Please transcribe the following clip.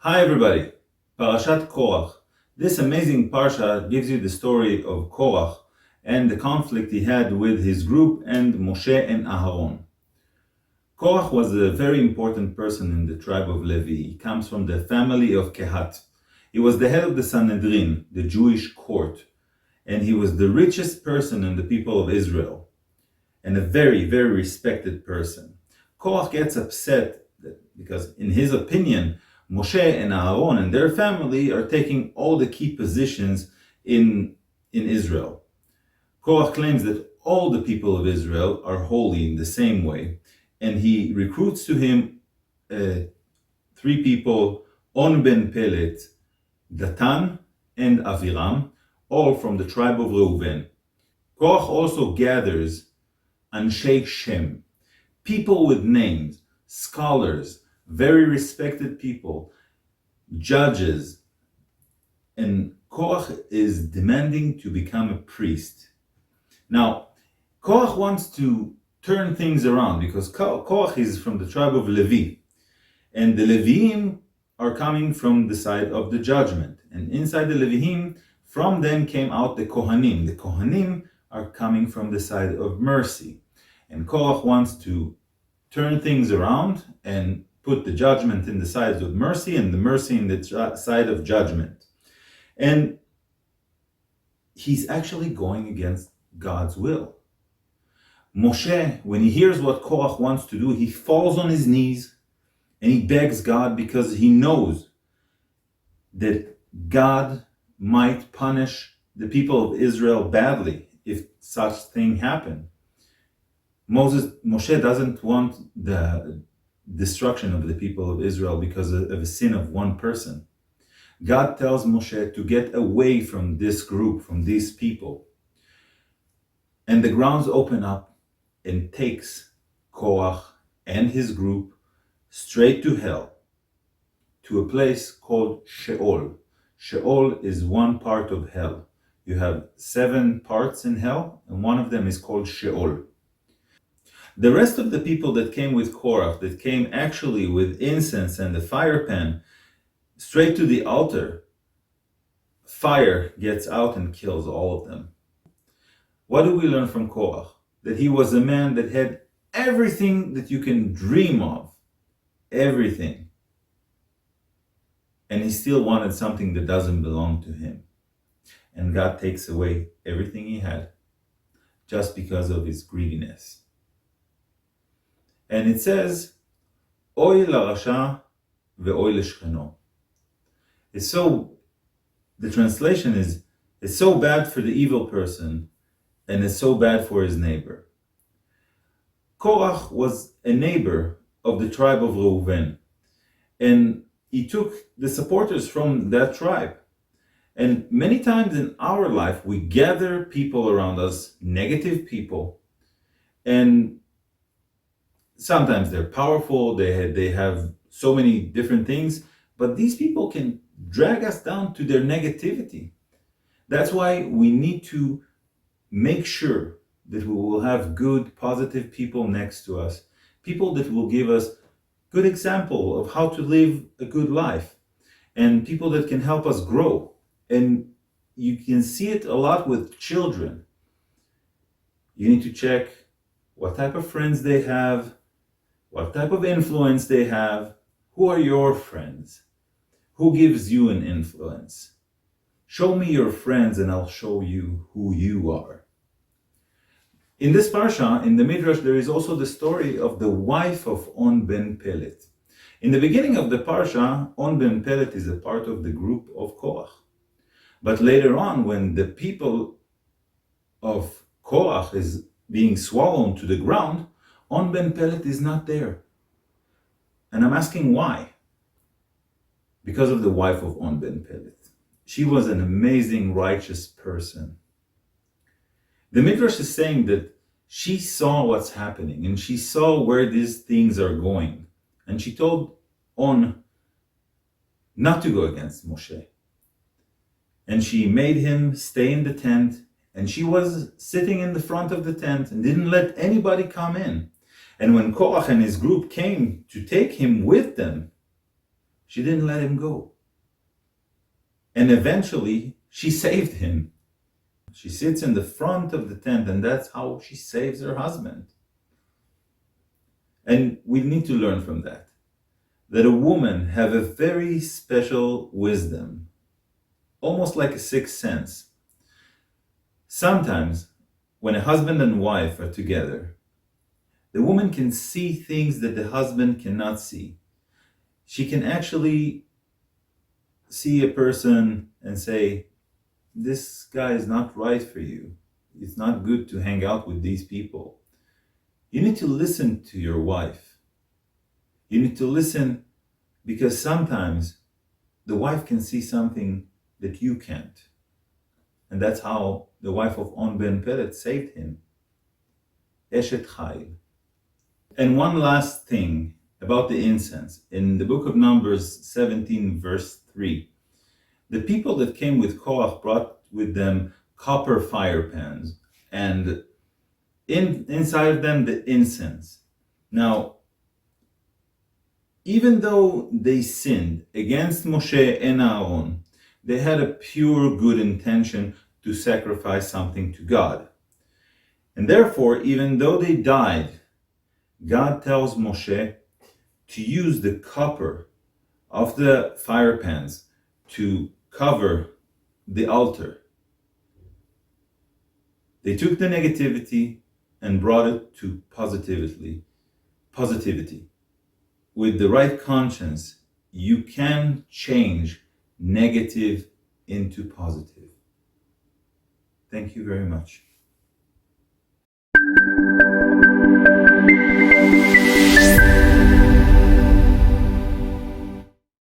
Hi everybody, Parashat Korach. This amazing parsha gives you the story of Korach and the conflict he had with his group and Moshe and Aharon. Korach was a very important person in the tribe of Levi. He comes from the family of Kehat. He was the head of the Sanhedrin, the Jewish court, and he was the richest person in the people of Israel, and a very, very respected person. Korach gets upset because, in his opinion, Moshe and Aaron and their family are taking all the key positions in Israel. Korach claims that all the people of Israel are holy in the same way, and he recruits to him three people, On ben Pelet, Datan, and Aviram, all from the tribe of Reuven. Korach also gathers Anshei Shem, people with names, scholars, very respected people, judges, and Korach is demanding to become a priest. Now, Korach wants to turn things around because Korach is from the tribe of Levi, and the Leviim are coming from the side of the judgment, and inside the Leviim, from them came out the Kohanim. The Kohanim are coming from the side of mercy, and Korach wants to turn things around and put the judgment in the side of mercy and the mercy in the side of judgment. And he's actually going against God's will. Moshe, when he hears what Korach wants to do, he falls on his knees and he begs God because he knows that God might punish the people of Israel badly if such thing happened. Moshe doesn't want the destruction of the people of Israel because of a sin of one person. God tells Moshe to get away from this group, from these people. And the grounds open up and takes Korach and his group straight to hell, to a place called Sheol. Sheol is one part of hell. You have 7 parts in hell, and one of them is called Sheol. The rest of the people that came with Korach, that came actually with incense and the fire pan, straight to the altar, fire gets out and kills all of them. What do we learn from Korach? That he was a man that had everything that you can dream of. Everything. And he still wanted something that doesn't belong to him. And God takes away everything he had just because of his greediness. And it says, Oy larasha ve'oy leshcheno. The translation is, it's so bad for the evil person and it's so bad for his neighbor. Korach was a neighbor of the tribe of Reuven, and he took the supporters from that tribe. And many times in our life, we gather people around us, negative people, and sometimes they're powerful, they have so many different things, but these people can drag us down to their negativity. That's why we need to make sure that we will have good, positive people next to us, people that will give us good example of how to live a good life, and people that can help us grow. And you can see it a lot with children. You need to check what type of friends they have, what type of influence they have. Who are your friends? Who gives you an influence? Show me your friends and I'll show you who you are. In this parsha, in the Midrash, there is also the story of the wife of On ben Pelet. In the beginning of the parsha, On ben Pelet is a part of the group of Korach. But later on, when the people of Korach is being swallowed to the ground, On ben Pelet is not there. And I'm asking why? Because of the wife of On ben Pelet. She was an amazing, righteous person. The Midrash is saying that she saw what's happening and she saw where these things are going. And she told On not to go against Moshe. And she made him stay in the tent, and she was sitting in the front of the tent and didn't let anybody come in. And when Korach and his group came to take him with them, She didn't let him go. And eventually, she saved him. She sits in the front of the tent, and that's how she saves her husband. And we need to learn from that a woman have a very special wisdom, almost like a sixth sense. Sometimes, when a husband and wife are together, the woman can see things that the husband cannot see. She can actually see a person and say, this guy is not right for you. It's not good to hang out with these people. You need to listen to your wife. You need to listen because sometimes the wife can see something that you can't. And that's how the wife of On Ben Peret saved him. Eshet Chayil. And one last thing about the incense. In the book of Numbers 17, verse 3, the people that came with Korach brought with them copper fire pans, and inside of them the incense. Now, even though they sinned against Moshe and Aaron, they had a pure good intention to sacrifice something to God. And therefore, even though they died, God tells Moshe to use the copper of the fire pans to cover the altar. They took the negativity and brought it to positivity. With the right conscience, you can change negative into positive. Thank you very much.